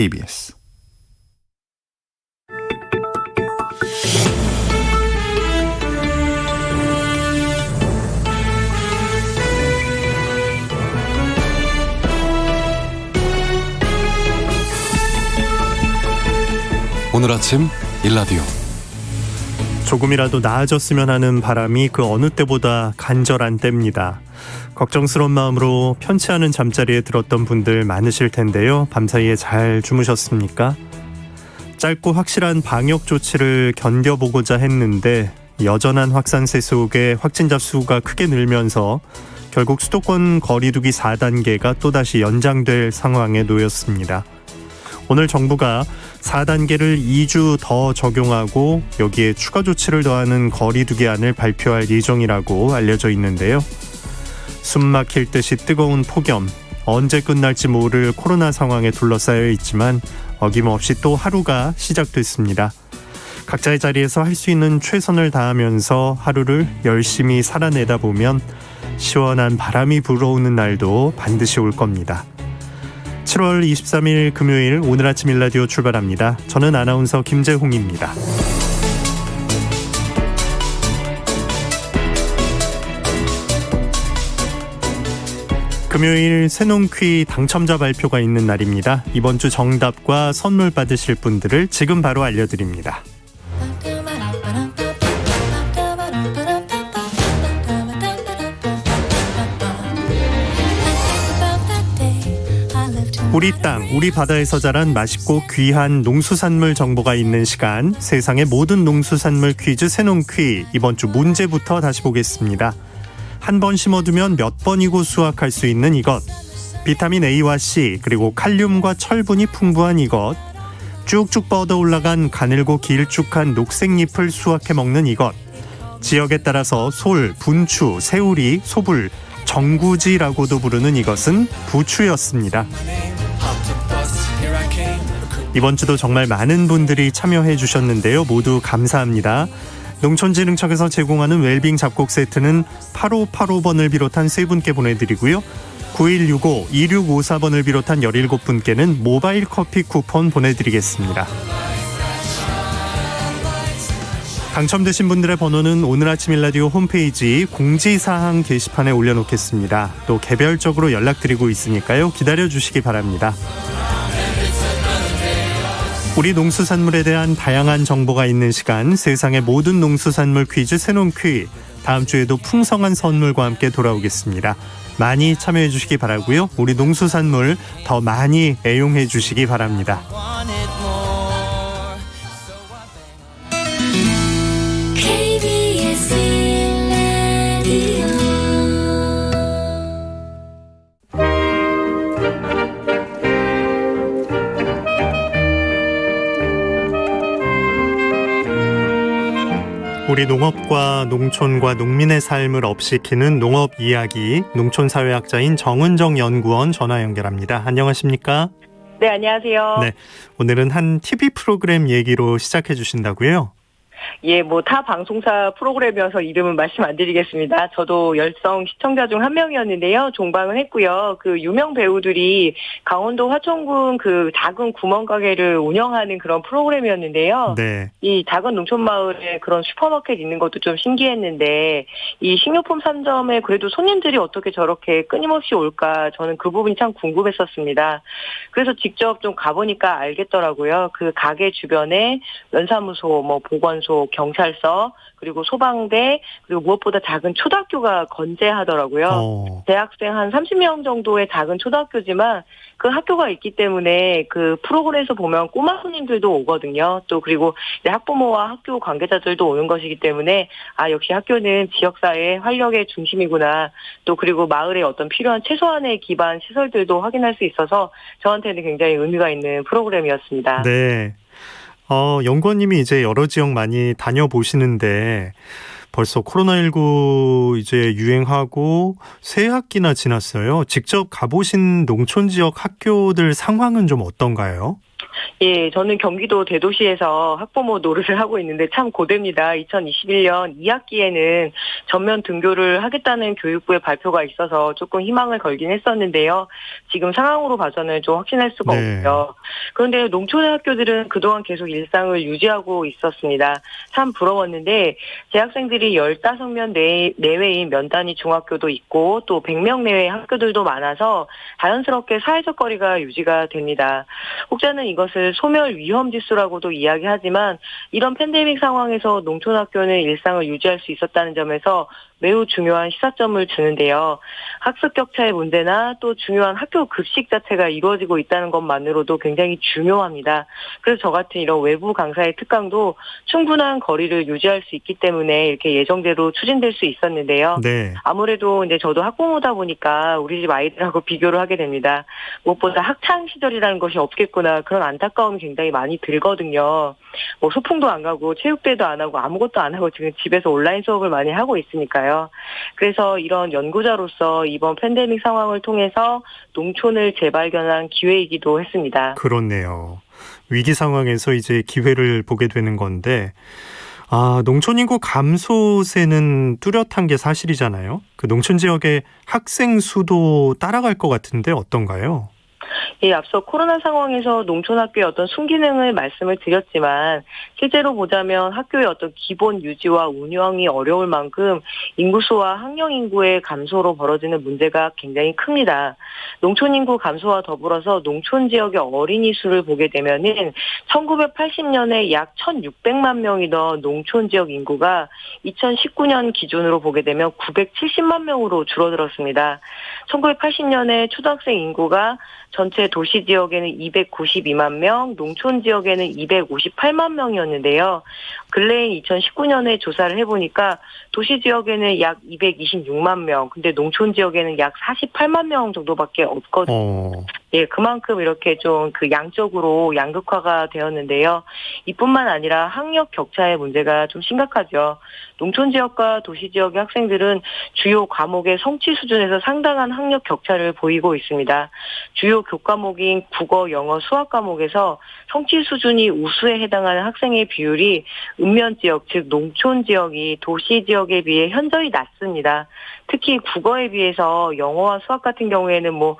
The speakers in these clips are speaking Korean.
KBS 오늘 아침 일라디오 조금이라도 나아졌으면 하는 바람이 그 어느 때보다 간절한 때입니다. 걱정스러운 마음으로 편치 않은 잠자리에 들었던 분들 많으실 텐데요. 밤사이에 잘 주무셨습니까? 짧고 확실한 방역 조치를 견뎌보고자 했는데 여전한 확산세 속에 확진자 수가 크게 늘면서 결국 수도권 거리두기 4단계가 또다시 연장될 상황에 놓였습니다. 오늘 정부가 4단계를 2주 더 적용하고 여기에 추가 조치를 더하는 거리두기안을 발표할 예정이라고 알려져 있는데요. 숨 막힐 듯이 뜨거운 폭염, 언제 끝날지 모를 코로나 상황에 둘러싸여 있지만 어김없이 또 하루가 시작됐습니다. 각자의 자리에서 할 수 있는 최선을 다하면서 하루를 열심히 살아내다 보면 시원한 바람이 불어오는 날도 반드시 올 겁니다. 7월 23일 금요일 오늘 아침 일라디오 출발합니다. 저는 아나운서 김재홍입니다. 금요일 새농퀴 당첨자 발표가 있는 날입니다. 이번 주 정답과 선물 받으실 분들을 지금 바로 알려드립니다. 우리 땅, 우리 바다에서 자란 맛있고 귀한 농수산물 정보가 있는 시간, 세상의 모든 농수산물 퀴즈 새농퀴. 이번 주 문제부터 다시 보겠습니다. 한 번 심어두면 몇 번이고 수확할 수 있는 이것, 비타민 A와 C 그리고 칼륨과 철분이 풍부한 이것, 쭉쭉 뻗어 올라간 가늘고 길쭉한 녹색잎을 수확해 먹는 이것, 지역에 따라서 솔, 분추, 새우리, 소불, 정구지라고도 부르는 이것은 부추였습니다. 이번 주도 정말 많은 분들이 참여해 주셨는데요. 모두 감사합니다. 농촌진흥청에서 제공하는 웰빙 잡곡 세트는 8585번을 비롯한 3분께 보내드리고요. 9165-2654번을 비롯한 17분께는 모바일 커피 쿠폰 보내드리겠습니다. 당첨되신 분들의 번호는 오늘 아침 일라디오 홈페이지 공지사항 게시판에 올려놓겠습니다. 또 개별적으로 연락드리고 있으니까요. 기다려주시기 바랍니다. 우리 농수산물에 대한 다양한 정보가 있는 시간, 세상의 모든 농수산물 퀴즈 새농퀴. 다음 주에도 풍성한 선물과 함께 돌아오겠습니다. 많이 참여해 주시기 바라고요. 우리 농수산물 더 많이 애용해 주시기 바랍니다. 우리 농업과 농촌과 농민의 삶을 업시키는 농업 이야기, 농촌사회학자인 정은정 연구원 전화 연결합니다. 안녕하십니까? 네, 안녕하세요. 네, 오늘은 한 TV 프로그램 얘기로 시작해 주신다고요? 예, 타 방송사 프로그램이어서 이름은 말씀 안 드리겠습니다. 저도 열성 시청자 중 한 명이었는데요. 종방을 했고요. 그 유명 배우들이 강원도 화천군 그 작은 구멍가게를 운영하는 그런 프로그램이었는데요. 네. 이 작은 농촌 마을에 그런 슈퍼마켓 있는 것도 좀 신기했는데 이 식료품 상점에 그래도 손님들이 어떻게 저렇게 끊임없이 올까 저는 그 부분이 참 궁금했었습니다. 그래서 직접 좀 가보니까 알겠더라고요. 그 가게 주변에 면사무소, 보건소, 경찰서, 그리고 소방대, 그리고 무엇보다 작은 초등학교가 건재하더라고요. 대학생 한 30명 정도의 작은 초등학교지만 그 학교가 있기 때문에 그 프로그램에서 보면 꼬마 손님들도 오거든요. 또 그리고 학부모와 학교 관계자들도 오는 것이기 때문에 역시 학교는 지역사회의 활력의 중심이구나. 또 그리고 마을에 어떤 필요한 최소한의 기반 시설들도 확인할 수 있어서 저한테는 굉장히 의미가 있는 프로그램이었습니다. 네. 연구원님이 이제 여러 지역 많이 다녀보시는데 벌써 코로나19 이제 유행하고 새 학기나 지났어요. 직접 가보신 농촌 지역 학교들 상황은 좀 어떤가요? 예, 저는 경기도 대도시에서 학부모 노릇을 하고 있는데 참 고됩니다. 2021년 2학기에는 전면 등교를 하겠다는 교육부의 발표가 있어서 조금 희망을 걸긴 했었는데요. 지금 상황으로 봐서는 좀 확신할 수가 없고요. 그런데 농촌의 학교들은 그동안 계속 일상을 유지하고 있었습니다. 참 부러웠는데 재학생들이 15명 내외인 면단위 중학교도 있고 또 100명 내외의 학교들도 많아서 자연스럽게 사회적 거리가 유지가 됩니다. 혹자는 이것을 소멸 위험 지수라고도 이야기하지만 이런 팬데믹 상황에서 농촌 학교는 일상을 유지할 수 있었다는 점에서 매우 중요한 시사점을 주는데요. 학습 격차의 문제나 또 중요한 학교 급식 자체가 이루어지고 있다는 것만으로도 굉장히 중요합니다. 그래서 저 같은 이런 외부 강사의 특강도 충분한 거리를 유지할 수 있기 때문에 이렇게 예정대로 추진될 수 있었는데요. 네. 아무래도 이제 저도 학부모다 보니까 우리 집 아이들하고 비교를 하게 됩니다. 무엇보다 학창 시절이라는 것이 없겠구나 그런 안타까움이 굉장히 많이 들거든요. 뭐 소풍도 안 가고 체육대회도 안 하고 아무것도 안 하고 지금 집에서 온라인 수업을 많이 하고 있으니까요. 그래서 이런 연구자로서 이번 팬데믹 상황을 통해서 농촌을 재발견한 기회이기도 했습니다. 그렇네요. 위기 상황에서 이제 기회를 보게 되는 건데, 농촌 인구 감소세는 뚜렷한 게 사실이잖아요. 그 농촌 지역의 학생 수도 따라갈 것 같은데 어떤가요? 예, 앞서 코로나 상황에서 농촌 학교의 어떤 순기능을 말씀을 드렸지만 실제로 보자면 학교의 어떤 기본 유지와 운영이 어려울 만큼 인구수와 학령 인구의 감소로 벌어지는 문제가 굉장히 큽니다. 농촌 인구 감소와 더불어서 농촌 지역의 어린이 수를 보게 되면은 1980년에 약 1,600만 명이던 농촌 지역 인구가 2019년 기준으로 보게 되면 970만 명으로 줄어들었습니다. 1980년에 초등학생 인구가 전체 도시 지역에는 292만 명, 농촌 지역에는 258만 명이었는데요. 근래인 2019년에 조사를 해보니까 도시 지역에는 약 226만 명, 근데 농촌 지역에는 약 48만 명 정도밖에 없거든요. 예, 그만큼 이렇게 좀 그 양적으로 양극화가 되었는데요. 이뿐만 아니라 학력 격차의 문제가 좀 심각하죠. 농촌 지역과 도시 지역의 학생들은 주요 과목의 성취 수준에서 상당한 학력 격차를 보이고 있습니다. 주요 교과목인 국어, 영어, 수학 과목에서 성취 수준이 우수에 해당하는 학생의 비율이 읍면 지역, 즉 농촌 지역이 도시 지역에 비해 현저히 낮습니다. 특히 국어에 비해서 영어와 수학 같은 경우에는 뭐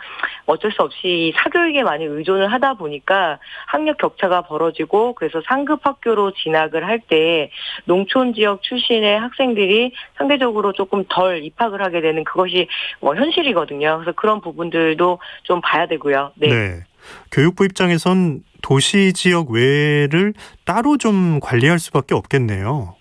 어쩔 수 없이 사교육에 많이 의존을 하다 보니까 학력 격차가 벌어지고 그래서 상급 학교로 진학을 할 때 농촌 지역 출신의 학생들이 상대적으로 조금 덜 입학을 하게 되는 그것이 현실이거든요. 그래서 그런 부분들도 좀 봐야 되고요. 네. 교육부 입장에선 도시 지역 외를 따로 좀 관리할 수밖에 없겠네요.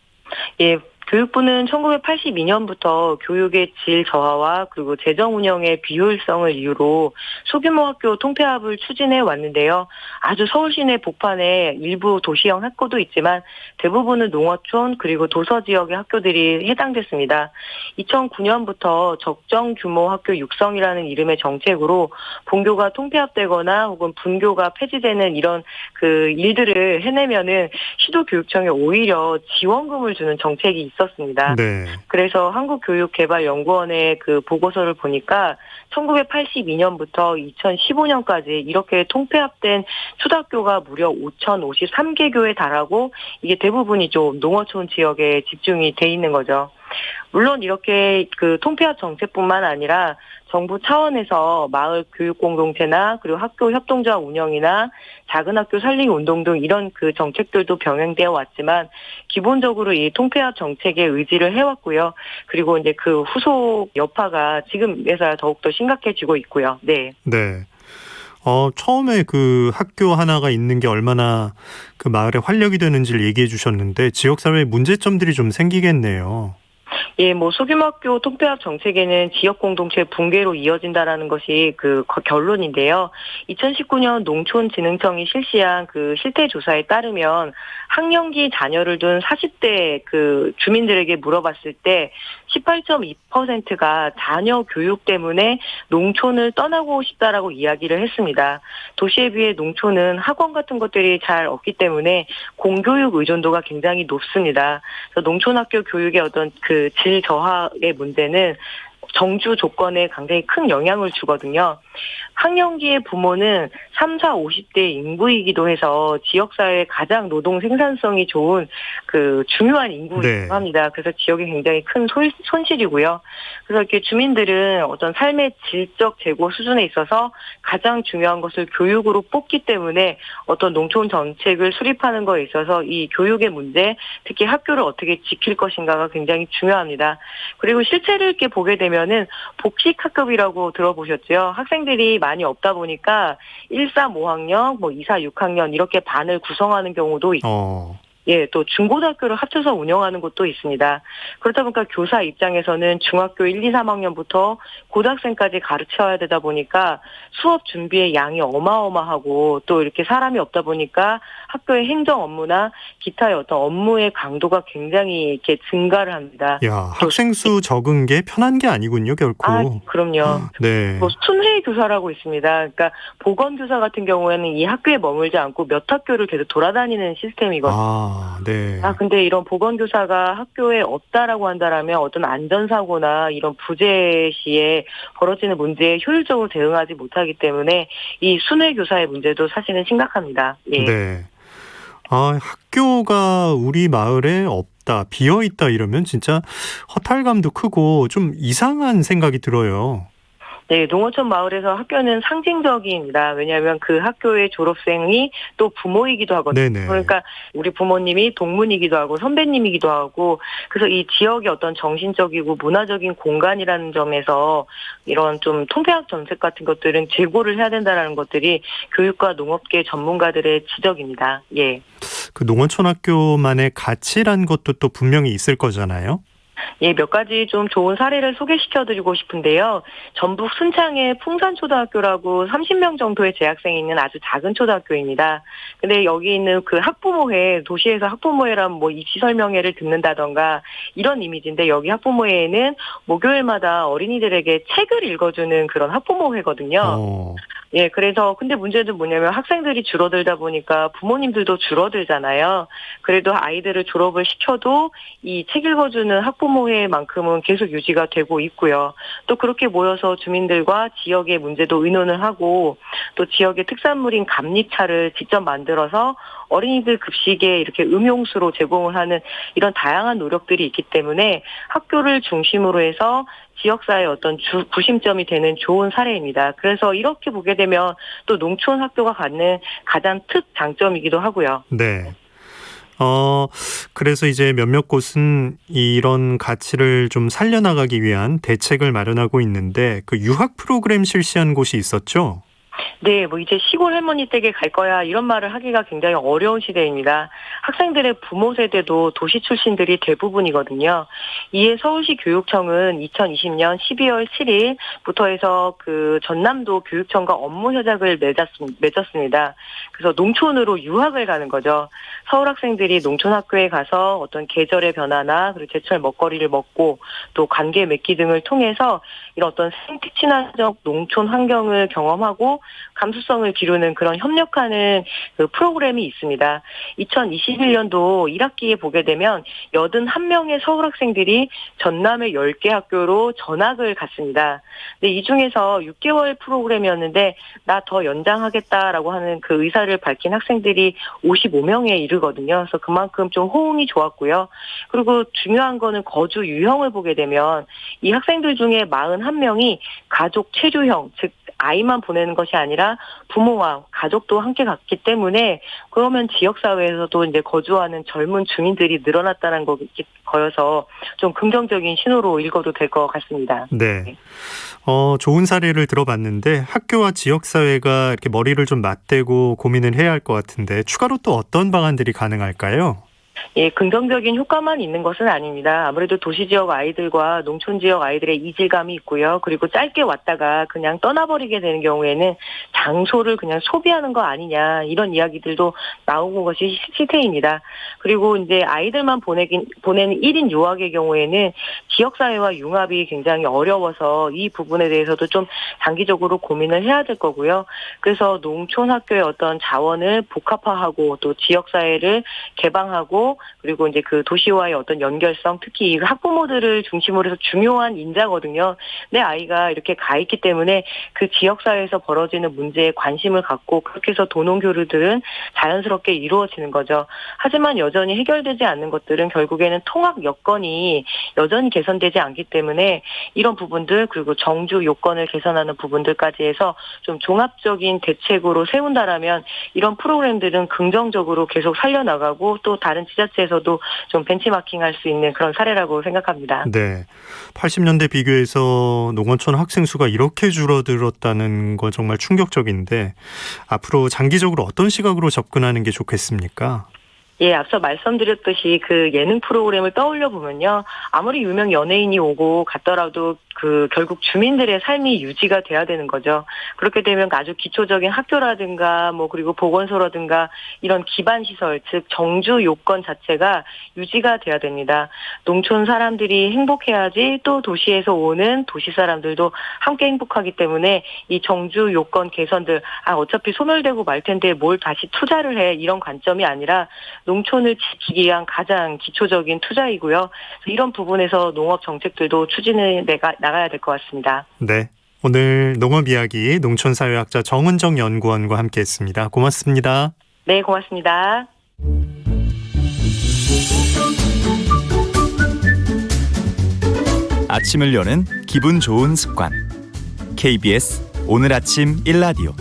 예. 교육부는 1982년부터 교육의 질 저하와 그리고 재정 운영의 비효율성을 이유로 소규모 학교 통폐합을 추진해 왔는데요. 아주 서울 시내 복판에 일부 도시형 학교도 있지만 대부분은 농어촌 그리고 도서 지역의 학교들이 해당됐습니다. 2009년부터 적정 규모 학교 육성이라는 이름의 정책으로 본교가 통폐합되거나 혹은 분교가 폐지되는 이런 그 일들을 해내면은 시도교육청에 오히려 지원금을 주는 정책이 있었습니다. 네. 그래서 한국교육개발연구원의 그 보고서를 보니까 1982년부터 2015년까지 이렇게 통폐합된 초등학교가 무려 5,053개 교에 달하고 이게 대부분이 좀 농어촌 지역에 집중이 돼 있는 거죠. 물론 이렇게 그 통폐합 정책뿐만 아니라 정부 차원에서 마을 교육 공동체나 그리고 학교 협동조합 운영이나 작은 학교 살리기 운동 등 이런 그 정책들도 병행되어 왔지만 기본적으로 이 통폐합 정책에 의지를 해왔고요. 그리고 이제 그 후속 여파가 지금에서야 더욱더 심각해지고 있고요. 네. 네. 처음에 그 학교 하나가 있는 게 얼마나 그 마을에 활력이 되는지를 얘기해 주셨는데 지역사회에 문제점들이 좀 생기겠네요. 예, 뭐 소규모 학교 통폐합 정책에는 지역 공동체 붕괴로 이어진다라는 것이 그 결론인데요. 2019년 농촌진흥청이 실시한 그 실태 조사에 따르면 학령기 자녀를 둔 40대 그 주민들에게 물어봤을 때 18.2%가 자녀 교육 때문에 농촌을 떠나고 싶다라고 이야기를 했습니다. 도시에 비해 농촌은 학원 같은 것들이 잘 없기 때문에 공교육 의존도가 굉장히 높습니다. 그래서 농촌 학교 교육의 어떤 그 질 저하의 문제는 정주 조건에 굉장히 큰 영향을 주거든요. 학령기의 부모는 3, 4, 50대 인구이기도 해서 지역사회의 가장 노동 생산성이 좋은 그 중요한 인구이기도 네. 합니다. 그래서 지역에 굉장히 큰 손실이고요. 그래서 이렇게 주민들은 어떤 삶의 질적 제고 수준에 있어서 가장 중요한 것을 교육으로 뽑기 때문에 어떤 농촌 정책을 수립하는 거에 있어서 이 교육의 문제, 특히 학교를 어떻게 지킬 것인가가 굉장히 중요합니다. 그리고 실체를 이렇게 보게 되면은 복식학급이라고 들어보셨죠? 학생들이 많이 없다 보니까 1, 3, 5학년, 2, 4, 6학년 이렇게 반을 구성하는 경우도 있고 또 중고등학교를 합쳐서 운영하는 곳도 있습니다. 그렇다 보니까 교사 입장에서는 중학교 1, 2, 3학년부터 고등학생까지 가르쳐야 되다 보니까 수업 준비의 양이 어마어마하고 또 이렇게 사람이 없다 보니까 학교의 행정 업무나 기타의 어떤 업무의 강도가 굉장히 이렇게 증가를 합니다. 야, 학생 수 적은 게 편한 게 아니군요, 결코. 그럼요. 네. 순회 교사라고 있습니다. 그러니까 보건교사 같은 경우에는 이 학교에 머물지 않고 몇 학교를 계속 돌아다니는 시스템이거든요. 네. 근데 이런 보건교사가 학교에 없다라고 한다라면 어떤 안전사고나 이런 부재 시에 벌어지는 문제에 효율적으로 대응하지 못하기 때문에 이 순회교사의 문제도 사실은 심각합니다. 예. 네. 학교가 우리 마을에 없다, 비어있다 이러면 진짜 허탈감도 크고 좀 이상한 생각이 들어요. 네, 농어촌 마을에서 학교는 상징적입니다. 왜냐하면 그 학교의 졸업생이 또 부모이기도 하거든요. 네네. 그러니까 우리 부모님이 동문이기도 하고 선배님이기도 하고 그래서 이 지역의 어떤 정신적이고 문화적인 공간이라는 점에서 이런 좀 통폐합 정책 같은 것들은 재고를 해야 된다는 것들이 교육과 농업계 전문가들의 지적입니다. 예. 그 농어촌 학교만의 가치란 것도 또 분명히 있을 거잖아요. 예, 몇 가지 좀 좋은 사례를 소개시켜드리고 싶은데요. 전북 순창의 풍산초등학교라고 30명 정도의 재학생이 있는 아주 작은 초등학교입니다. 근데 여기 있는 그 학부모회, 도시에서 학부모회라면 입시 설명회를 듣는다던가 이런 이미지인데 여기 학부모회에는 목요일마다 어린이들에게 책을 읽어주는 그런 학부모회거든요. 예, 그래서 근데 문제는 뭐냐면 학생들이 줄어들다 보니까 부모님들도 줄어들잖아요. 그래도 아이들을 졸업을 시켜도 이 책 읽어주는 학부모회만큼은 계속 유지가 되고 있고요. 또 그렇게 모여서 주민들과 지역의 문제도 의논을 하고 또 지역의 특산물인 감리차를 직접 만들어서 어린이들 급식에 이렇게 음용수로 제공을 하는 이런 다양한 노력들이 있기 때문에 학교를 중심으로 해서 지역사회의 어떤 구심점이 되는 좋은 사례입니다. 그래서 이렇게 보게 되면 또 농촌 학교가 갖는 가장 특장점이기도 하고요. 네. 그래서 이제 몇몇 곳은 이런 가치를 좀 살려나가기 위한 대책을 마련하고 있는데 그 유학 프로그램 실시한 곳이 있었죠? 네, 이제 시골 할머니 댁에 갈 거야 이런 말을 하기가 굉장히 어려운 시대입니다. 학생들의 부모 세대도 도시 출신들이 대부분이거든요. 이에 서울시 교육청은 2020년 12월 7일부터 해서 그 전남도 교육청과 업무 협약을 맺었습니다. 그래서 농촌으로 유학을 가는 거죠. 서울 학생들이 농촌 학교에 가서 어떤 계절의 변화나 그리고 제철 먹거리를 먹고 또 관계 맺기 등을 통해서 이런 어떤 생태 친화적 농촌 환경을 경험하고 감수성을 기르는 그런 협력하는 그 프로그램이 있습니다. 2021년도 1학기에 보게 되면 81명의 서울 학생들이 전남의 10개 학교로 전학을 갔습니다. 근데 이 중에서 6개월 프로그램이었는데 나 더 연장하겠다라고 하는 그 의사를 밝힌 학생들이 55명에 이르거든요. 그래서 그만큼 좀 호응이 좋았고요. 그리고 중요한 거는 거주 유형을 보게 되면 이 학생들 중에 41명이 가족 체류형, 즉 아이만 보내는 것이 아니라 부모와 가족도 함께 갔기 때문에 그러면 지역사회에서도 이제 거주하는 젊은 주민들이 늘어났다는 거여서 좀 긍정적인 신호로 읽어도 될 것 같습니다. 네. 좋은 사례를 들어봤는데 학교와 지역사회가 이렇게 머리를 좀 맞대고 고민을 해야 할 것 같은데 추가로 또 어떤 방안들이 가능할까요? 예, 긍정적인 효과만 있는 것은 아닙니다. 아무래도 도시지역 아이들과 농촌지역 아이들의 이질감이 있고요. 그리고 짧게 왔다가 그냥 떠나버리게 되는 경우에는 장소를 그냥 소비하는 거 아니냐 이런 이야기들도 나오는 것이 실태입니다. 그리고 이제 아이들만 보내는 1인 유학의 경우에는 지역사회와 융합이 굉장히 어려워서 이 부분에 대해서도 좀 장기적으로 고민을 해야 될 거고요. 그래서 농촌 학교의 어떤 자원을 복합화하고 또 지역사회를 개방하고 그리고 이제 그 도시와의 어떤 연결성, 특히 이 학부모들을 중심으로 해서 중요한 인자거든요. 내 아이가 이렇게 가 있기 때문에 그 지역사회에서 벌어지는 문제에 관심을 갖고 그렇게 해서 도농교류들은 자연스럽게 이루어지는 거죠. 하지만 여전히 해결되지 않는 것들은 결국에는 통학 여건이 여전히 개선되지 않기 때문에 이런 부분들 그리고 정주 요건을 개선하는 부분들까지 해서 좀 종합적인 대책으로 세운다라면 이런 프로그램들은 긍정적으로 계속 살려나가고 또 다른 지자체에서도 좀 벤치마킹할 수 있는 그런 사례라고 생각합니다. 네, 80년대 비교해서 농어촌 학생 수가 이렇게 줄어들었다는 건 정말 충격적인데 앞으로 장기적으로 어떤 시각으로 접근하는 게 좋겠습니까? 예, 앞서 말씀드렸듯이 그 예능 프로그램을 떠올려 보면요. 아무리 유명 연예인이 오고 갔더라도 그 결국 주민들의 삶이 유지가 돼야 되는 거죠. 그렇게 되면 아주 기초적인 학교라든가 뭐 그리고 보건소라든가 이런 기반 시설, 즉 정주 요건 자체가 유지가 돼야 됩니다. 농촌 사람들이 행복해야지 또 도시에서 오는 도시 사람들도 함께 행복하기 때문에 이 정주 요건 개선들 어차피 소멸되고 말 텐데 뭘 다시 투자를 해 이런 관점이 아니라 농촌을 지키기 위한 가장 기초적인 투자이고요. 이런 부분에서 농업 정책들도 추진해 나가야 될 것 같습니다. 네, 오늘 농업 이야기 농촌사회학자 정은정 연구원과 함께했습니다. 고맙습니다. 네, 고맙습니다. 아침을 여는 기분 좋은 습관. KBS 오늘 아침 1라디오.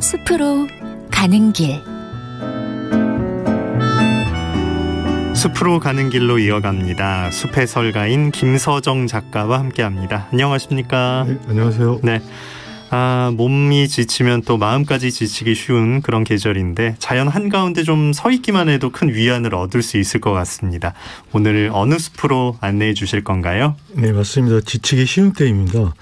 숲으로 가는 길. 숲으로 가는 길로 이어갑니다. 숲의 설가인 김서정 작가와 함께합니다. 안녕하십니까? 네, 안녕하세요. 네. 몸이 지치면 또 마음까지 지치기 쉬운 그런 계절인데 자연 한가운데 좀 서 있기만 해도 큰 위안을 얻을 수 있을 것 같습니다. 오늘 어느 숲으로 안내해 주실 건가요? 네, 맞습니다. 지치기 쉬운 때입니다.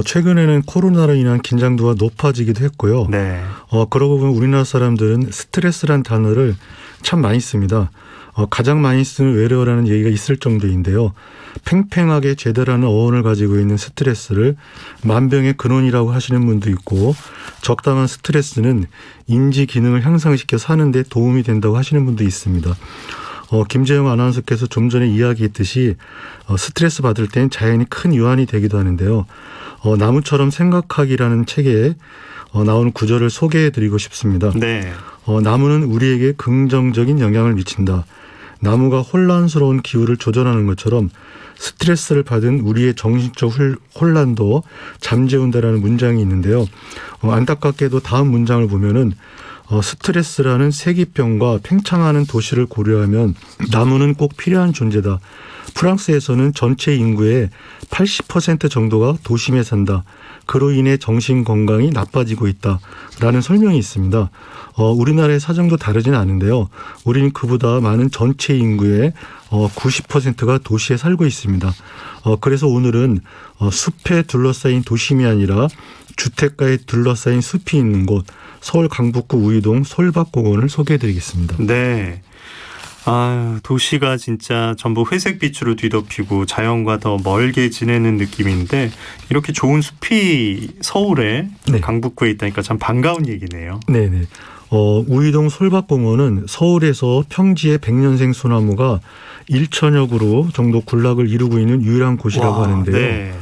최근에는 코로나로 인한 긴장도가 높아지기도 했고요. 네. 그러고 보면 우리나라 사람들은 스트레스란 단어를 참 많이 씁니다. 가장 많이 쓰는 외래어라는 얘기가 있을 정도인데요. 팽팽하게 제대라는 어원을 가지고 있는 스트레스를 만병의 근원이라고 하시는 분도 있고 적당한 스트레스는 인지 기능을 향상시켜 사는 데 도움이 된다고 하시는 분도 있습니다. 김재영 아나운서께서 좀 전에 이야기했듯이 스트레스 받을 땐 자연이 큰 유한이 되기도 하는데요. 나무처럼 생각하기라는 책에 나오는 구절을 소개해드리고 싶습니다. 네. 나무는 우리에게 긍정적인 영향을 미친다. 나무가 혼란스러운 기후를 조절하는 것처럼 스트레스를 받은 우리의 정신적 혼란도 잠재운다라는 문장이 있는데요. 안타깝게도 다음 문장을 보면은 스트레스라는 세기병과 팽창하는 도시를 고려하면 나무는 꼭 필요한 존재다. 프랑스에서는 전체 인구의 80% 정도가 도심에 산다. 그로 인해 정신 건강이 나빠지고 있다라는 설명이 있습니다. 우리나라의 사정도 다르진 않은데요. 우리는 그보다 많은 전체 인구의 90%가 도시에 살고 있습니다. 그래서 오늘은 숲에 둘러싸인 도심이 아니라 주택가에 둘러싸인 숲이 있는 곳 서울 강북구 우이동 솔밭공원을 소개해드리겠습니다. 네. 도시가 진짜 전부 회색빛으로 뒤덮이고 자연과 더 멀게 지내는 느낌인데 이렇게 좋은 숲이 서울에 네. 강북구에 있다니까 참 반가운 얘기네요. 네네. 우이동 솔밭공원은 서울에서 평지의 100년생 소나무가 1천여 그루 정도 군락을 이루고 있는 유일한 곳이라고 하는데요. 네.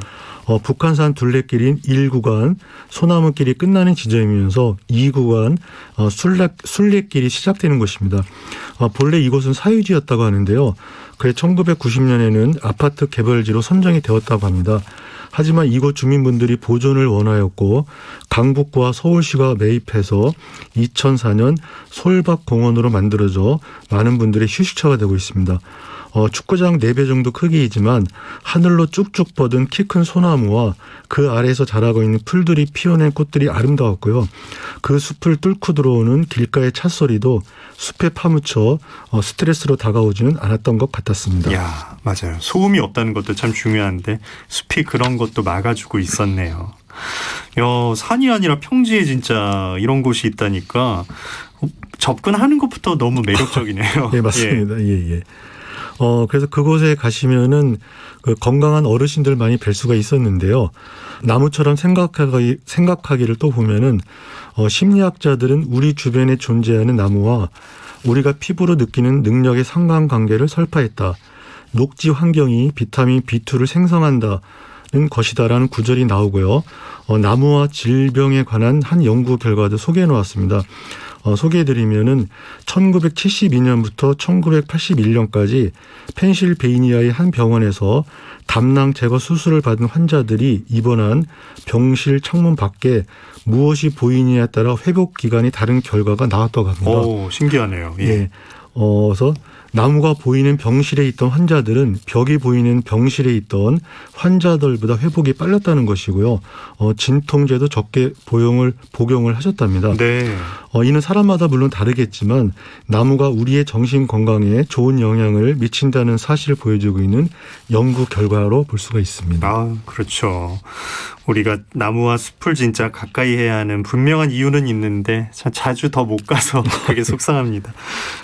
북한산 둘레길인 1구간 소나무길이 끝나는 지점이면서 2구간 순례길이 시작되는 곳입니다. 본래 이곳은 사유지였다고 하는데요. 그해 1990년에는 아파트 개발지로 선정이 되었다고 합니다. 하지만 이곳 주민분들이 보존을 원하였고 강북구와 서울시가 매입해서 2004년 솔밭공원으로 만들어져 많은 분들의 휴식처가 되고 있습니다. 축구장 4배 정도 크기이지만 하늘로 쭉쭉 뻗은 키 큰 소나무와 그 아래에서 자라고 있는 풀들이 피어낸 꽃들이 아름다웠고요. 그 숲을 뚫고 들어오는 길가의 찻소리도 숲에 파묻혀 스트레스로 다가오지는 않았던 것 같았습니다. 맞아요. 소음이 없다는 것도 참 중요한데 숲이 그런 것도 막아주고 있었네요. 산이 아니라 평지에 진짜 이런 곳이 있다니까 접근하는 것부터 너무 매력적이네요. 네, 맞습니다. 예. 그래서 그곳에 가시면은 그 건강한 어르신들 많이 뵐 수가 있었는데요. 나무처럼 생각하기를 또 보면은 심리학자들은 우리 주변에 존재하는 나무와 우리가 피부로 느끼는 능력의 상관관계를 설파했다. 녹지 환경이 비타민 B2를 생성한다는 것이다라는 구절이 나오고요. 나무와 질병에 관한 한 연구 결과도 소개해 놓았습니다. 소개해드리면은 1972년부터 1981년까지 펜실베이니아의 한 병원에서 담낭 제거 수술을 받은 환자들이 입원한 병실 창문 밖에 무엇이 보이느냐에 따라 회복 기간이 다른 결과가 나왔다고 합니다. 오, 신기하네요. 예. 그래서 나무가 보이는 병실에 있던 환자들은 벽이 보이는 병실에 있던 환자들보다 회복이 빨랐다는 것이고요. 진통제도 적게 복용을 하셨답니다. 네. 이는 사람마다 물론 다르겠지만 나무가 우리의 정신 건강에 좋은 영향을 미친다는 사실을 보여주고 있는 연구 결과로 볼 수가 있습니다. 아, 그렇죠. 우리가 나무와 숲을 진짜 가까이 해야 하는 분명한 이유는 있는데 자주 더 못 가서 되게 속상합니다.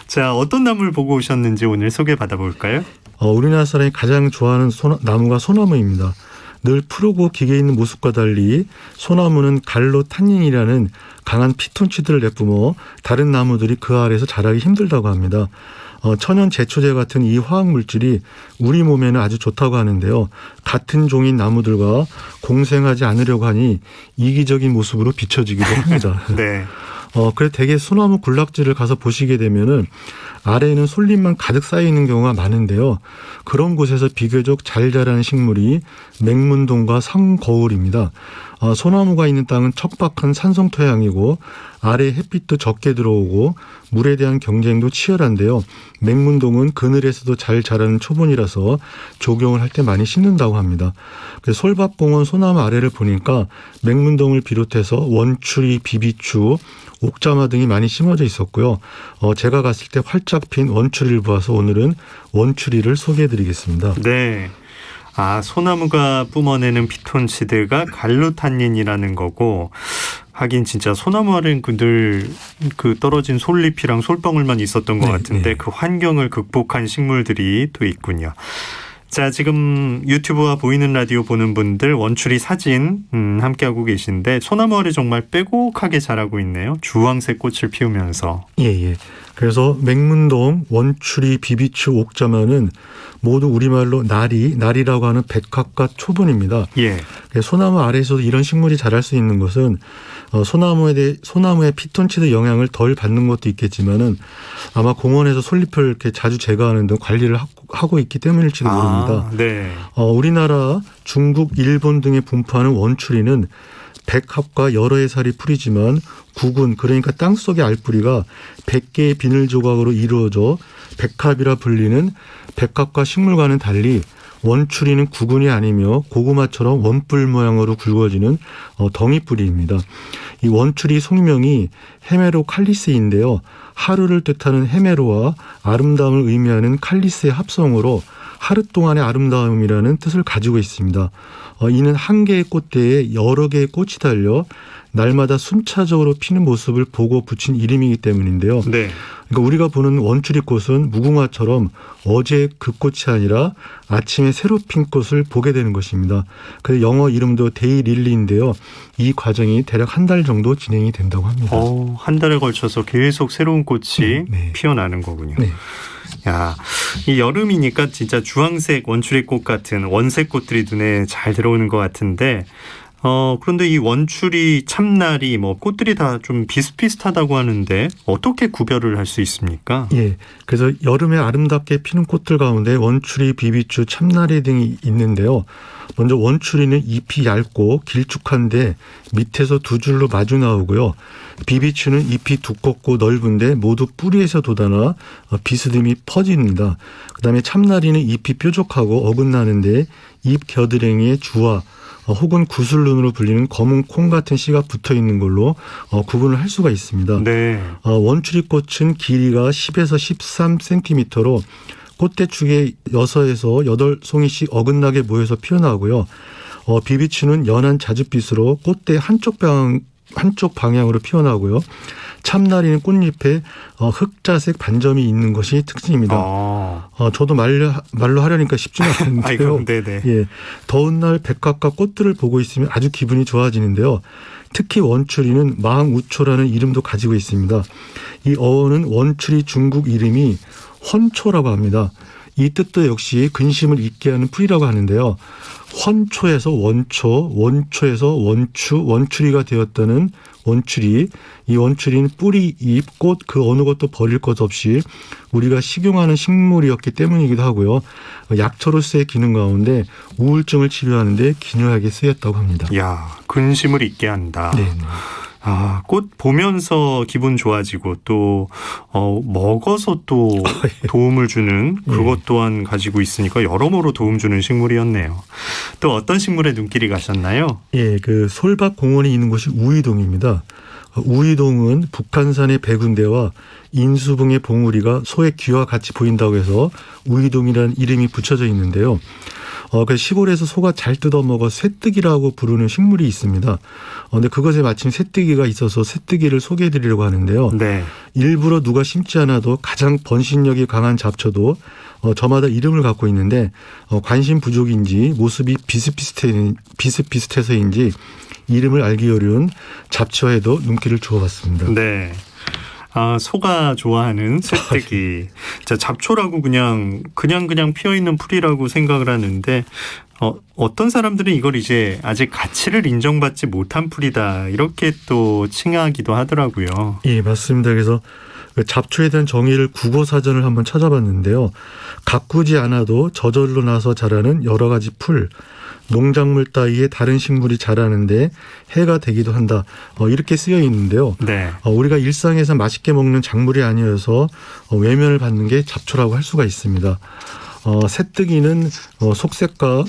자, 어떤 나무를 보고 오셨는지 오늘 소개받아 볼까요? 우리나라 사람이 가장 좋아하는 나무가 소나무입니다. 늘 푸르고 기계 있는 모습과 달리 소나무는 갈로탄닌이라는 강한 피톤치드를 내뿜어 다른 나무들이 그 아래에서 자라기 힘들다고 합니다. 천연 제초제 같은 이 화학 물질이 우리 몸에는 아주 좋다고 하는데요. 같은 종인 나무들과 공생하지 않으려고 하니 이기적인 모습으로 비춰지기도 합니다. 네. 그래 대개 소나무 군락지를 가서 보시게 되면은 아래에는 솔잎만 가득 쌓여 있는 경우가 많은데요. 그런 곳에서 비교적 잘 자라는 식물이 맹문동과 상거울입니다. 소나무가 있는 땅은 척박한 산성 토양이고 아래 햇빛도 적게 들어오고 물에 대한 경쟁도 치열한데요. 맹문동은 그늘에서도 잘 자라는 초본이라서 조경을 할 때 많이 심는다고 합니다. 그래서 솔밭공원 소나무 아래를 보니까 맹문동을 비롯해서 원추리, 비비추, 옥자마 등이 많이 심어져 있었고요. 제가 갔을 때 활짝 핀 원추리를 보아서 오늘은 원추리를 소개해드리겠습니다. 네. 소나무가 뿜어내는 피톤치드가 갈루탄닌이라는 거고, 하긴 진짜 소나무 아래는 그 떨어진 솔잎이랑 솔방울만 있었던 것 같은데 그 환경을 극복한 식물들이 또 있군요. 자, 지금 유튜브와 보이는 라디오 보는 분들 원추리 사진 함께하고 계신데 소나무 아래 정말 빼곡하게 자라고 있네요. 주황색 꽃을 피우면서. 예. 그래서 맹문동, 원추리, 비비추, 옥자마는 모두 우리말로 나리라고 하는 백합과 초본입니다. 예. 소나무 아래에서도 이런 식물이 자랄 수 있는 것은 소나무의 피톤치드 영향을 덜 받는 것도 있겠지만은 아마 공원에서 솔잎을 이렇게 자주 제거하는 등 관리를 하고 있기 때문일지도 모릅니다. 네. 우리나라, 중국, 일본 등에 분포하는 원추리는 백합과 여러 해살이 풀이지만 구근, 그러니까 땅속의 알뿌리가 100개의 비늘 조각으로 이루어져 백합이라 불리는 백합과 식물과는 달리 원추리는 구근이 아니며 고구마처럼 원뿔 모양으로 굵어지는 덩이뿌리입니다. 이 원추리 속명이 헤메로칼리스인데요. 하루를 뜻하는 헤메로와 아름다움을 의미하는 칼리스의 합성으로 하루 동안의 아름다움이라는 뜻을 가지고 있습니다. 이는 한 개의 꽃대에 여러 개의 꽃이 달려 날마다 순차적으로 피는 모습을 보고 붙인 이름이기 때문인데요. 네. 그러니까 우리가 보는 원추리꽃은 무궁화처럼 어제 그 꽃이 아니라 아침에 새로 핀 꽃을 보게 되는 것입니다. 그래서 영어 이름도 데이릴리인데요. 이 과정이 대략 한 달 정도 진행이 된다고 합니다. 한 달에 걸쳐서 계속 새로운 꽃이 피어나는 거군요. 네. 야, 이 여름이니까 진짜 주황색 원추리꽃 같은 원색 꽃들이 눈에 잘 들어오는 것 같은데 그런데 이 원추리, 참나리 꽃들이 다 좀 비슷비슷하다고 하는데 어떻게 구별을 할 수 있습니까? 예. 그래서 여름에 아름답게 피는 꽃들 가운데 원추리, 비비추, 참나리 등이 있는데요. 먼저 원추리는 잎이 얇고 길쭉한데 밑에서 두 줄로 마주 나오고요. 비비추는 잎이 두껍고 넓은데 모두 뿌리에서 돋아나 비스듬히 퍼집니다. 그다음에 참나리는 잎이 뾰족하고 어긋나는데 잎 겨드랑이에 주화 혹은 구슬눈으로 불리는 검은 콩 같은 씨가 붙어 있는 걸로 구분을 할 수가 있습니다. 네. 원추리꽃은 길이가 10에서 13cm로 꽃대 축에 6에서 8송이씩 어긋나게 모여서 피어나고요. 비비추는 연한 자줏빛으로 꽃대 한쪽 방향으로 피어나고요. 참나리는 꽃잎에 흑자색 반점이 있는 것이 특징입니다. 저도 말로 하려니까 쉽지는 않은데요. 예, 더운 날 백합과 꽃들을 보고 있으면 아주 기분이 좋아지는데요. 특히 원추리는 망우초라는 이름도 가지고 있습니다. 이 어원은 원추리 중국 이름이 헌초라고 합니다. 이 뜻도 역시 근심을 잊게 하는 풀이라고 하는데요. 헌초에서 원초, 원초에서 원추, 원추리가 되었다는 원추리. 이 원추리는 뿌리, 잎, 꽃 그 어느 것도 버릴 것 없이 우리가 식용하는 식물이었기 때문이기도 하고요. 약초로서의 기능 가운데 우울증을 치료하는 데 기묘하게 쓰였다고 합니다. 야, 근심을 잊게 한다. 네. 꽃 보면서 기분 좋아지고 또 먹어서 또 도움을 주는 그것 또한 가지고 있으니까 여러모로 도움 주는 식물이었네요. 또 어떤 식물에 눈길이 가셨나요? 예, 그 솔밭공원이 있는 곳이 우이동입니다. 우이동은 북한산의 백운대와 인수붕의 봉우리가 소의 귀와 같이 보인다고 해서 우이동이라는 이름이 붙여져 있는데요. 그 시골에서 소가 잘 뜯어먹어 쇠뜨기라고 부르는 식물이 있습니다. 근데 그것에 마침 쇠뜨기가 있어서 쇠뜨기를 소개해드리려고 하는데요. 네. 일부러 누가 심지 않아도 가장 번식력이 강한 잡초도 저마다 이름을 갖고 있는데 관심 부족인지 모습이 비슷비슷해서인지 이름을 알기 어려운 잡초에도 눈길을 주어봤습니다. 네. 소가 좋아하는 쇠뜨기. 자, 잡초라고 그냥 피어있는 풀이라고 생각을 하는데 어떤 사람들은 이걸 이제 아직 가치를 인정받지 못한 풀이다 이렇게 또 칭하기도 하더라고요. 예, 맞습니다. 그래서 잡초에 대한 정의를 국어사전을 한번 찾아봤는데요. 가꾸지 않아도 저절로 나서 자라는 여러 가지 풀, 농작물 따위의 다른 식물이 자라는데 해가 되기도 한다. 이렇게 쓰여 있는데요. 네. 우리가 일상에서 맛있게 먹는 작물이 아니어서 외면을 받는 게 잡초라고 할 수가 있습니다. 새뜨기는 속색과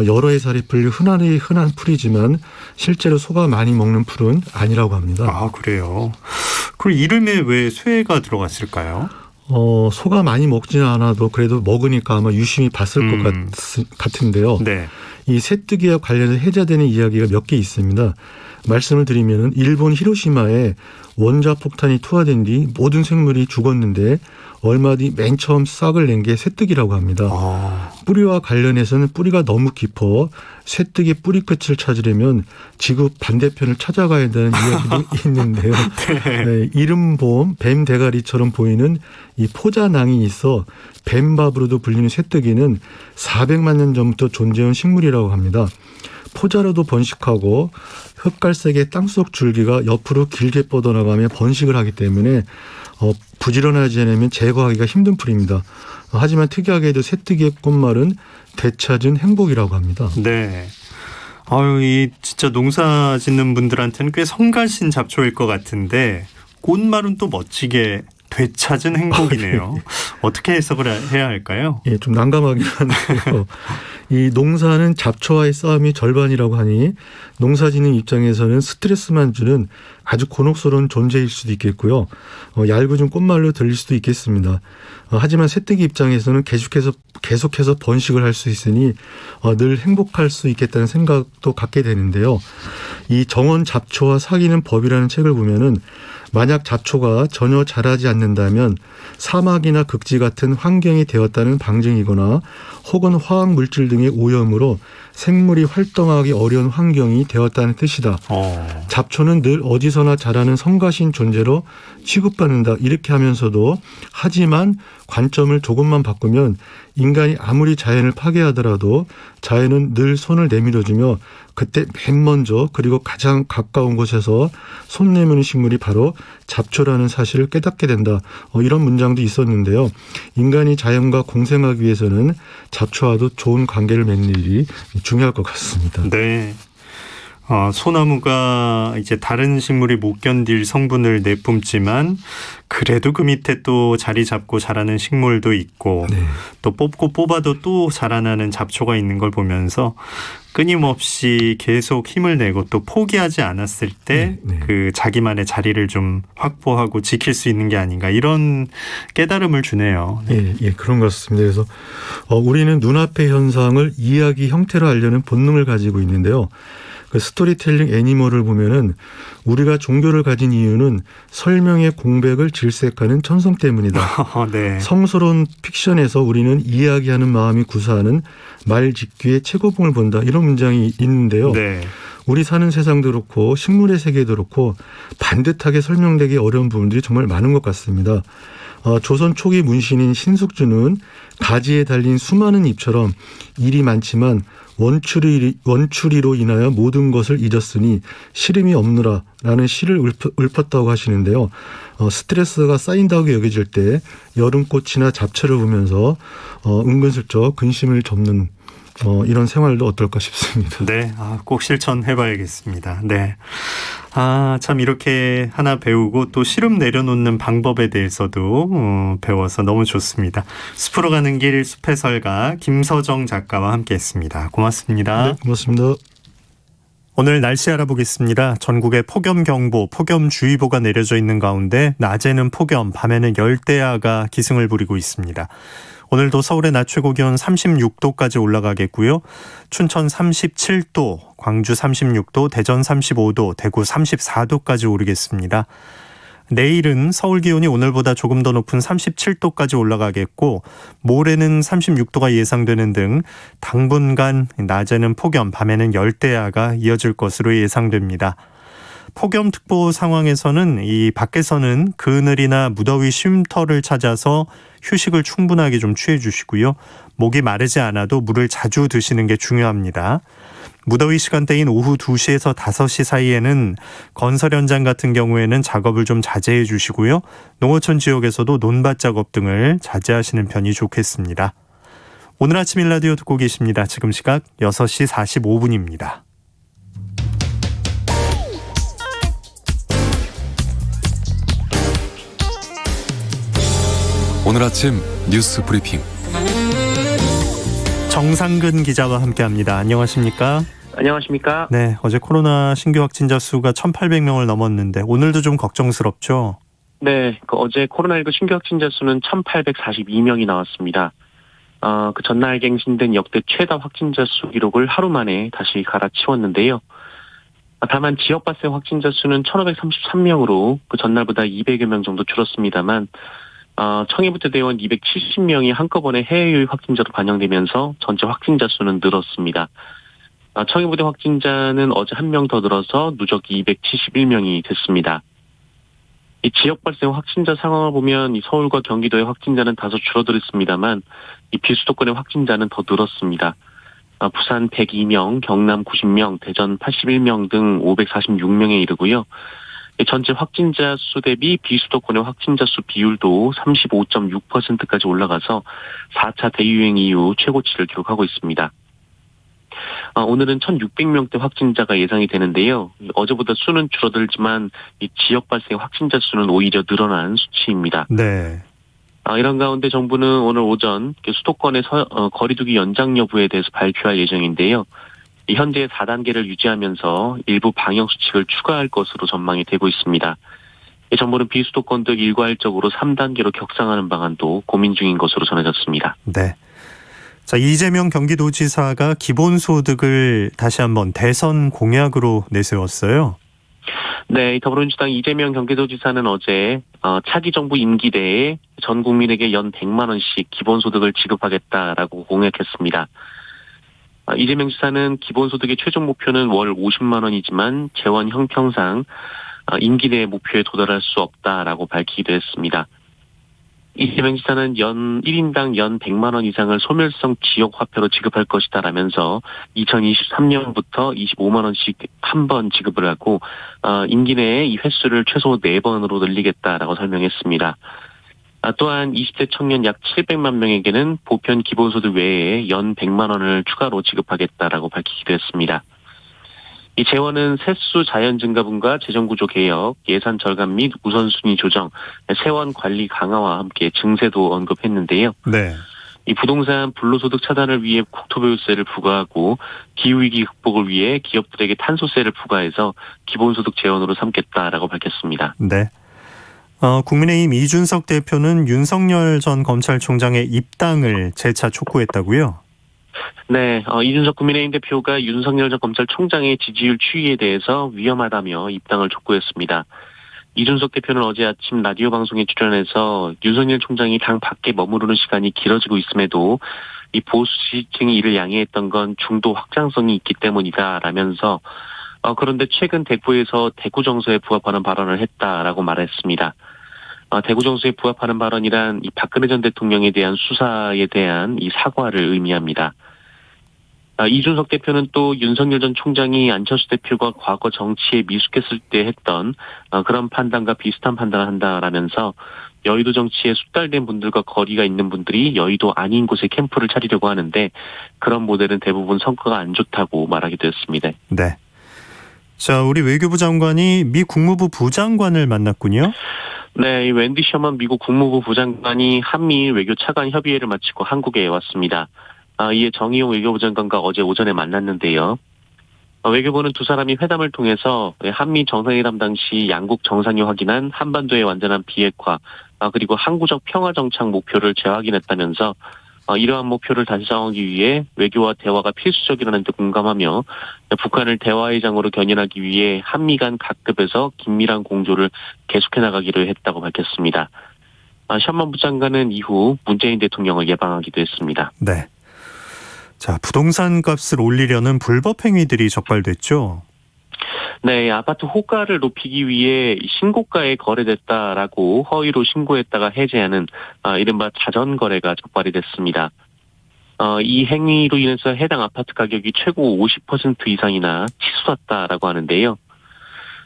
여러 해살이 풀려 흔한 풀이지만 실제로 소가 많이 먹는 풀은 아니라고 합니다. 아, 그래요. 그럼 이름에 왜 쇠가 들어갔을까요? 소가 많이 먹지는 않아도 그래도 먹으니까 아마 유심히 봤을 것 같은데요. 네. 이 쇠뜨기와 관련해서 해자되는 이야기가 몇 개 있습니다. 말씀을 드리면 일본 히로시마에 원자폭탄이 투하된 뒤 모든 생물이 죽었는데 얼마 뒤 맨 처음 싹을 낸 게 쇠뜨기라고 합니다. 뿌리와 관련해서는 뿌리가 너무 깊어 쇠뜨기 뿌리 끝을 찾으려면 지구 반대편을 찾아가야 한다는 이야기도 있는데요. 네, 이른봄 뱀 대가리처럼 보이는 이 포자낭이 있어 뱀밥으로도 불리는 쇠뜨기는 400만 년 전부터 존재한 식물이라고 합니다. 포자로도 번식하고 흑갈색의 땅속 줄기가 옆으로 길게 뻗어나가며 번식을 하기 때문에 부지런하지 않으면 제거하기가 힘든 풀입니다. 하지만 특이하게도 쇠뜨기의 꽃말은 되찾은 행복이라고 합니다. 네. 이 진짜 농사 짓는 분들한테는 꽤 성가신 잡초일 것 같은데 꽃말은 또 멋지게 되찾은 행복이네요. 어떻게 해석을 해야 할까요? 예, 좀 난감하긴 한데요. 이 농사는 잡초와의 싸움이 절반이라고 하니 농사짓는 입장에서는 스트레스만 주는 아주 곤혹스러운 존재일 수도 있겠고요. 얄궂은 꽃말로 들릴 수도 있겠습니다. 하지만 쇠뜨기 입장에서는 계속해서 번식을 할 수 있으니 늘 행복할 수 있겠다는 생각도 갖게 되는데요. 이 정원 잡초와 사귀는 법이라는 책을 보면은 만약 잡초가 전혀 자라지 않는다면 사막이나 극지 같은 환경이 되었다는 방증이거나 혹은 화학물질 등의 오염으로 생물이 활동하기 어려운 환경이 되었다는 뜻이다. 잡초는 늘 어디서나 자라는 성가신 존재로 취급받는다. 이렇게 하면서도 하지만 관점을 조금만 바꾸면 인간이 아무리 자연을 파괴하더라도 자연은 늘 손을 내밀어주며 그때 맨 먼저 그리고 가장 가까운 곳에서 손 내미는 식물이 바로 잡초라는 사실을 깨닫게 된다. 이런 문장도 있었는데요. 인간이 자연과 공생하기 위해서는 잡초와도 좋은 관계를 맺는 일이 중요할 것 같습니다. 네. 소나무가 이제 다른 식물이 못 견딜 성분을 내뿜지만 그래도 그 밑에 또 자리 잡고 자라는 식물도 있고 네. 또 뽑고 뽑아도 또 자라나는 잡초가 있는 걸 보면서 끊임없이 계속 힘을 내고 또 포기하지 않았을 때 그 자기만의 자리를 좀 확보하고 지킬 수 있는 게 아닌가 이런 깨달음을 주네요. 네. 예, 그런 것 같습니다. 그래서 우리는 눈앞의 현상을 이야기 형태로 하려는 본능을 가지고 있는데요. 그 스토리텔링 애니멀을 보면은 우리가 종교를 가진 이유는 설명의 공백을 질색하는 천성 때문이다. 네. 성스러운 픽션에서 우리는 이야기하는 마음이 구사하는 말 짓기의 최고봉을 본다. 이런 문장이 있는데요. 네. 우리 사는 세상도 그렇고 식물의 세계도 그렇고 반듯하게 설명되기 어려운 부분들이 정말 많은 것 같습니다. 조선 초기 문신인 신숙주는 가지에 달린 수많은 잎처럼 일이 많지만 원추리로 인하여 모든 것을 잊었으니 시름이 없느라라는 시를 읊었다고 하시는데요. 스트레스가 쌓인다고 여겨질 때 여름꽃이나 잡초를 보면서 은근슬쩍 근심을 접는 이런 생활도 어떨까 싶습니다. 네, 꼭 실천해봐야겠습니다. 네. 참 이렇게 하나 배우고 또 시름 내려놓는 방법에 대해서도 배워서 너무 좋습니다. 숲으로 가는 길 숲해설가 김서정 작가와 함께했습니다. 고맙습니다. 네, 고맙습니다. 오늘 날씨 알아보겠습니다. 전국에 폭염경보, 폭염주의보가 내려져 있는 가운데 낮에는 폭염, 밤에는 열대야가 기승을 부리고 있습니다. 오늘도 서울의 낮 최고 기온 36도까지 올라가겠고요. 춘천 37도, 광주 36도, 대전 35도, 대구 34도까지 오르겠습니다. 내일은 서울 기온이 오늘보다 조금 더 높은 37도까지 올라가겠고 모레는 36도가 예상되는 등 당분간 낮에는 폭염, 밤에는 열대야가 이어질 것으로 예상됩니다. 폭염특보 상황에서는 이 밖에서는 그늘이나 무더위 쉼터를 찾아서 휴식을 충분하게 좀 취해 주시고요. 목이 마르지 않아도 물을 자주 드시는 게 중요합니다. 무더위 시간대인 오후 2시에서 5시 사이에는 건설 현장 같은 경우에는 작업을 좀 자제해 주시고요. 농어촌 지역에서도 논밭 작업 등을 자제하시는 편이 좋겠습니다. 오늘 아침 일라디오 듣고 계십니다. 지금 시각 6시 45분입니다. 오늘 아침 뉴스 브리핑 정상근 기자와 함께합니다. 안녕하십니까? 안녕하십니까? 네, 어제 코로나 신규 확진자 수가 1,800명을 넘었는데 오늘도 좀 걱정스럽죠? 네, 어제 코로나19 신규 확진자 수는 1,842명이 나왔습니다. 그 전날 갱신된 역대 최다 확진자 수 기록을 하루 만에 다시 갈아치웠는데요. 다만 지역 발생 확진자 수는 1,533명으로 그 전날보다 200여 명 정도 줄었습니다만 청해부터대원 270명이 한꺼번에 해외 확진자로 반영되면서 전체 확진자 수는 늘었습니다. 청해부대 확진자는 어제 1명 더 늘어서 누적이 271명이 됐습니다. 이 지역 발생 확진자 상황을 보면 이 서울과 경기도의 확진자는 다소 줄어들었습니다만 이 비수도권의 확진자는 더 늘었습니다. 부산 102명, 경남 90명, 대전 81명 등 546명에 이르고요. 전체 확진자 수 대비 비수도권의 확진자 수 비율도 35.6%까지 올라가서 4차 대유행 이후 최고치를 기록하고 있습니다. 오늘은 1,600명대 확진자가 예상이 되는데요. 어제보다 수는 줄어들지만 이 지역 발생 확진자 수는 오히려 늘어난 수치입니다. 네. 이런 가운데 정부는 오늘 오전 수도권의 거리두기 연장 여부에 대해서 발표할 예정인데요. 현재 4단계를 유지하면서 일부 방역 수칙을 추가할 것으로 전망이 되고 있습니다. 정부는 비수도권 등 일괄적으로 3단계로 격상하는 방안도 고민 중인 것으로 전해졌습니다. 네. 자, 이재명 경기도지사가 기본소득을 다시 한번 대선 공약으로 내세웠어요. 네, 더불어민주당 이재명 경기도지사는 어제 차기 정부 임기 내에 전 국민에게 연 100만 원씩 기본소득을 지급하겠다라고 공약했습니다. 이재명 지사는 기본소득의 최종 목표는 월 50만 원이지만 재원 형평상 임기 내 목표에 도달할 수 없다라고 밝히기도 했습니다. 이재명 지사는 1인당 연 100만 원 이상을 소멸성 지역 화폐로 지급할 것이다라면서 2023년부터 25만 원씩 한 번 지급을 하고 임기 내에 이 횟수를 최소 4번으로 늘리겠다라고 설명했습니다. 또한 20대 청년 약 700만 명에게는 보편 기본소득 외에 연 100만 원을 추가로 지급하겠다라고 밝히기도 했습니다. 이 재원은 세수 자연 증가분과 재정구조 개혁, 예산 절감 및 우선순위 조정, 세원 관리 강화와 함께 증세도 언급했는데요. 네. 이 부동산 불로소득 차단을 위해 국토보유세를 부과하고 기후위기 극복을 위해 기업들에게 탄소세를 부과해서 기본소득 재원으로 삼겠다라고 밝혔습니다. 네. 국민의힘 이준석 대표는 윤석열 전 검찰총장의 입당을 재차 촉구했다고요? 네, 이준석 국민의힘 대표가 윤석열 전 검찰총장의 지지율 추이에 대해서 위험하다며 입당을 촉구했습니다. 이준석 대표는 어제 아침 라디오 방송에 출연해서 윤석열 총장이 당 밖에 머무르는 시간이 길어지고 있음에도 이 보수 지지층이 이를 양해했던 건 중도 확장성이 있기 때문이다라면서 그런데 최근 대구에서 대구 정서에 부합하는 발언을 했다라고 말했습니다. 대구 정서에 부합하는 발언이란 이 박근혜 전 대통령에 대한 수사에 대한 이 사과를 의미합니다. 이준석 대표는 또 윤석열 전 총장이 안철수 대표가 과거 정치에 미숙했을 때 했던 그런 판단과 비슷한 판단을 한다라면서 여의도 정치에 숙달된 분들과 거리가 있는 분들이 여의도 아닌 곳에 캠프를 차리려고 하는데 그런 모델은 대부분 성과가 안 좋다고 말하기도 했습니다. 네. 자, 우리 외교부 장관이 미 국무부 부장관을 만났군요. 네, 이 웬디 셔먼 미국 국무부 부장관이 한미일 외교 차관 협의회를 마치고 한국에 왔습니다. 이에 정의용 외교부 장관과 어제 오전에 만났는데요. 외교부는 두 사람이 회담을 통해서 한미 정상회담 당시 양국 정상이 확인한 한반도의 완전한 비핵화 그리고 항구적 평화 정착 목표를 재확인했다면서 이러한 목표를 달성하기 위해 외교와 대화가 필수적이라는 데 공감하며 북한을 대화의 장으로 견인하기 위해 한미 간 각급에서 긴밀한 공조를 계속해 나가기로 했다고 밝혔습니다. 셔먼 부장관은 이후 문재인 대통령을 예방하기도 했습니다. 네. 자, 부동산 값을 올리려는 불법 행위들이 적발됐죠. 네, 아파트 호가를 높이기 위해 신고가에 거래됐다라고 허위로 신고했다가 해제하는 이른바 자전거래가 적발이 됐습니다. 이 행위로 인해서 해당 아파트 가격이 최고 50% 이상이나 치솟았다라고 하는데요.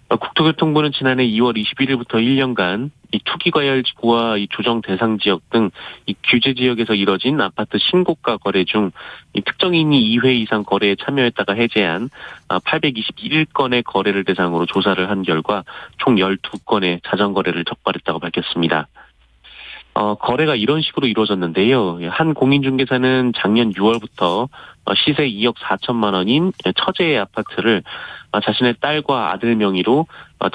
국토교통부는 지난해 2월 21일부터 1년간 이 투기과열지구와 이 조정 대상 지역 등 이 규제 지역에서 이뤄진 아파트 신고가 거래 중 이 특정인이 2회 이상 거래에 참여했다가 해제한 821건의 거래를 대상으로 조사를 한 결과 총 12건의 자전거래를 적발했다고 밝혔습니다. 거래가 이런 식으로 이루어졌는데요. 한 공인중개사는 작년 6월부터 시세 2억 4천만 원인 처제의 아파트를 자신의 딸과 아들 명의로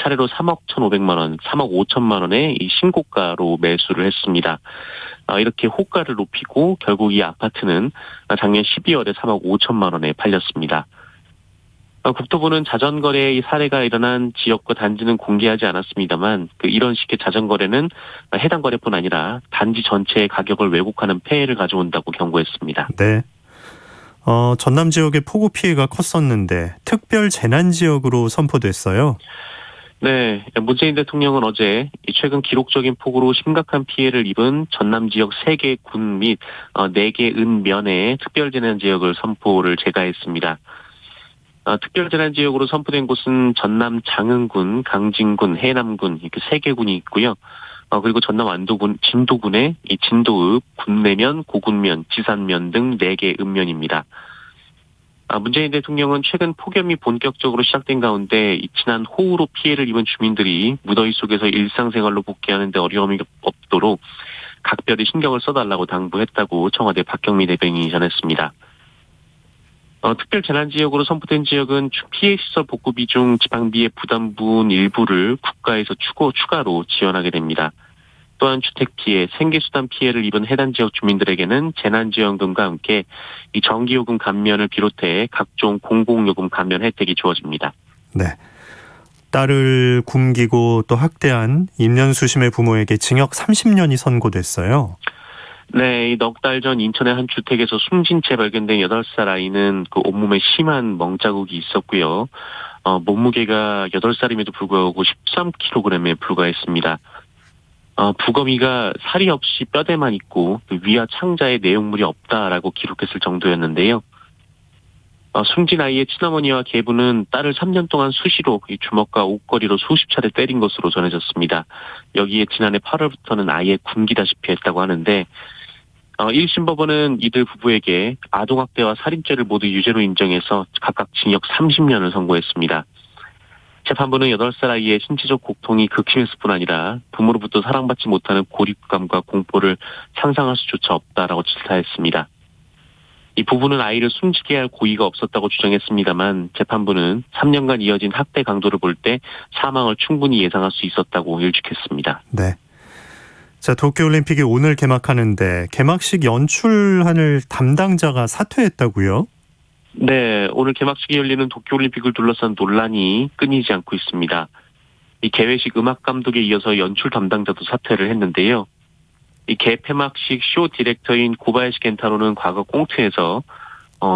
차례로 3억 1,500만 원, 3억 5천만 원의 이 신고가로 매수를 했습니다. 이렇게 호가를 높이고 결국 이 아파트는 작년 12월에 3억 5천만 원에 팔렸습니다. 국토부는 자전거래의 사례가 일어난 지역과 단지는 공개하지 않았습니다만 이런 식의 자전거래는 해당 거래뿐 아니라 단지 전체의 가격을 왜곡하는 폐해를 가져온다고 경고했습니다. 네. 전남 지역의 폭우 피해가 컸었는데 특별 재난 지역으로 선포됐어요. 네, 문재인 대통령은 어제 최근 기록적인 폭우로 심각한 피해를 입은 전남 지역 3개 군 및 4개 은면에 특별 재난 지역을 선포를 제가했습니다. 특별재난지역으로 선포된 곳은 전남 장흥군, 강진군, 해남군 이렇게 3개 군이 있고요. 그리고 전남 완도군, 진도군의 이 진도읍, 군내면, 고군면, 지산면 등 4개 읍면입니다. 문재인 대통령은 최근 폭염이 본격적으로 시작된 가운데 지난 호우로 피해를 입은 주민들이 무더위 속에서 일상생활로 복귀하는 데 어려움이 없도록 각별히 신경을 써달라고 당부했다고 청와대 박경미 대변인이 전했습니다. 특별재난지역으로 선포된 지역은 피해시설 복구비 중 지방비의 부담분 일부를 국가에서 추가로 지원하게 됩니다. 또한 주택피해, 생계수단 피해를 입은 해당 지역 주민들에게는 재난지원금과 함께 이 전기요금 감면을 비롯해 각종 공공요금 감면 혜택이 주어집니다. 네. 딸을 굶기고 또 학대한 임년수심의 부모에게 징역 30년이 선고됐어요. 네, 넉 달 전 인천의 한 주택에서 숨진 채 발견된 8살 아이는 그 온몸에 심한 멍자국이 있었고요. 몸무게가 8살임에도 불구하고 13kg에 불과했습니다. 부검의가 살이 없이 뼈대만 있고 위와 창자에 내용물이 없다라고 기록했을 정도였는데요. 숨진 아이의 친어머니와 계부는 딸을 3년 동안 수시로 주먹과 옷걸이로 수십 차례 때린 것으로 전해졌습니다. 여기에 지난해 8월부터는 아예 굶기다시피 했다고 하는데 1심 법원은 이들 부부에게 아동학대와 살인죄를 모두 유죄로 인정해서 각각 징역 30년을 선고했습니다. 재판부는 8살 아이의 신체적 고통이 극심했을 뿐 아니라 부모로부터 사랑받지 못하는 고립감과 공포를 상상할 수조차 없다라고 질타했습니다. 이 부부는 아이를 숨지게 할 고의가 없었다고 주장했습니다만 재판부는 3년간 이어진 학대 강도를 볼 때 사망을 충분히 예상할 수 있었다고 일축했습니다. 네. 자, 도쿄올림픽이 오늘 개막하는데 개막식 연출할 담당자가 사퇴했다고요? 네, 오늘 개막식이 열리는 도쿄올림픽을 둘러싼 논란이 끊이지 않고 있습니다. 이 개회식 음악 감독에 이어서 연출 담당자도 사퇴를 했는데요. 이 개폐막식 쇼 디렉터인 고바야시 겐타로는 과거 꽁트에서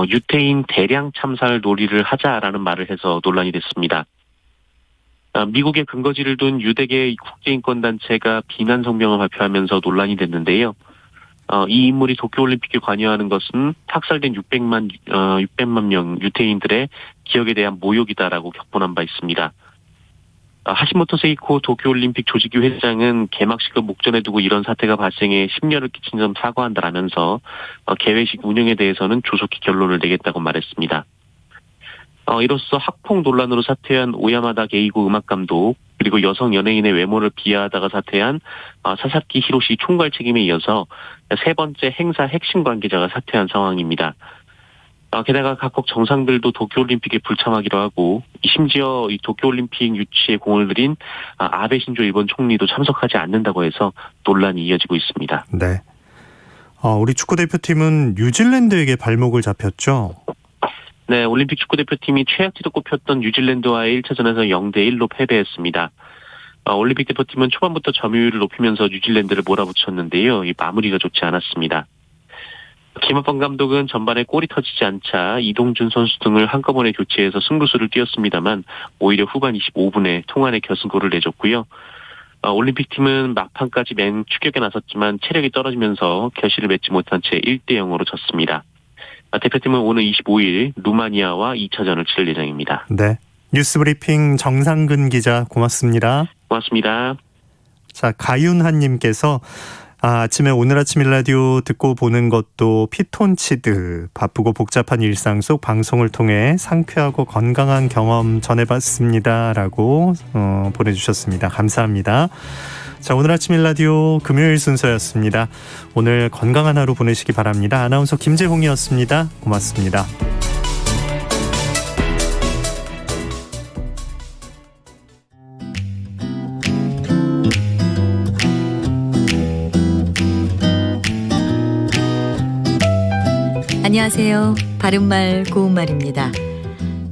유태인 대량 참살 놀이를 하자라는 말을 해서 논란이 됐습니다. 미국의 근거지를 둔 유대계 국제인권단체가 비난 성명을 발표하면서 논란이 됐는데요. 이 인물이 도쿄올림픽에 관여하는 것은 학살된 600만 명 유태인들의 기억에 대한 모욕이다라고 격분한 바 있습니다. 하시모토 세이코 도쿄올림픽 조직위 회장은 개막식을 목전에 두고 이런 사태가 발생해 심려를 끼친 점 사과한다라면서 개회식 운영에 대해서는 조속히 결론을 내겠다고 말했습니다. 이로써 학폭 논란으로 사퇴한 오야마다 게이고 음악감독 그리고 여성 연예인의 외모를 비하하다가 사퇴한 사사키 히로시 총괄 책임에 이어서 세 번째 행사 핵심 관계자가 사퇴한 상황입니다. 게다가 각국 정상들도 도쿄올림픽에 불참하기로 하고 심지어 이 도쿄올림픽 유치에 공을 들인 아베 신조 일본 총리도 참석하지 않는다고 해서 논란이 이어지고 있습니다. 네. 우리 축구대표팀은 뉴질랜드에게 발목을 잡혔죠? 네, 올림픽 축구대표팀이 최약지로 꼽혔던 뉴질랜드와의 1차전에서 0대1로 패배했습니다. 올림픽 대표팀은 초반부터 점유율을 높이면서 뉴질랜드를 몰아붙였는데요. 이 마무리가 좋지 않았습니다. 김학범 감독은 전반에 골이 터지지 않자 이동준 선수 등을 한꺼번에 교체해서 승부수를 띄웠습니다만 오히려 후반 25분에 통안의 결승골을 내줬고요. 올림픽팀은 막판까지 맹추격에 나섰지만 체력이 떨어지면서 결실을 맺지 못한 채 1대0으로 졌습니다. 대표팀은 오늘 25일 루마니아와 2차전을 치를 예정입니다. 네. 뉴스브리핑 정상근 기자 고맙습니다. 고맙습니다. 자, 가윤하님께서 아침에 오늘 아침 일라디오 듣고 보는 것도 피톤치드 바쁘고 복잡한 일상 속 방송을 통해 상쾌하고 건강한 경험 전해봤습니다 라고 보내주셨습니다. 감사합니다. 자, 오늘 아침 일라디오 금요일 순서였습니다. 오늘 건강한 하루 보내시기 바랍니다. 아나운서 김재홍이었습니다. 고맙습니다. 안녕하세요. 바른말 고운말입니다.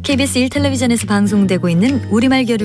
KBS 1텔레비전에서 방송되고 있는 우리말 겨루기